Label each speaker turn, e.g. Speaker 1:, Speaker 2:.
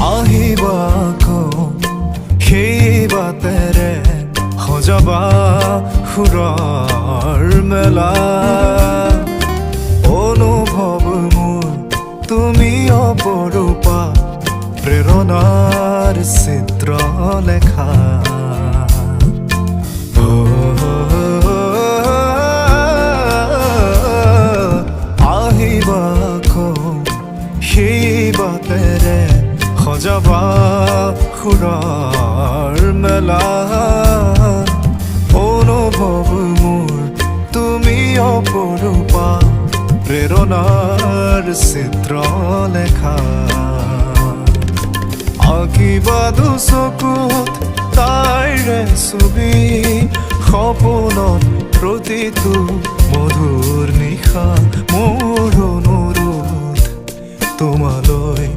Speaker 1: আহিবা সেই বাটেৰে সজাবা সুৰৰ মেলা অনুভৱ মোৰ তুমি অপৰূপা প্ৰেৰণাৰ চিত্ৰ লেখা আহিবা সেই বাটেৰে সজাবা সুৰৰ মেলা অনুভৱ মোৰ তুমি অপৰূপা প্ৰেৰণাৰ চিত্ৰ লেখা আঁকিবা দুচকুত তাইৰে ছবি সপোনত প্ৰতিটো মধুৰ নিশা মোৰ অনুৰোধ তোমালৈ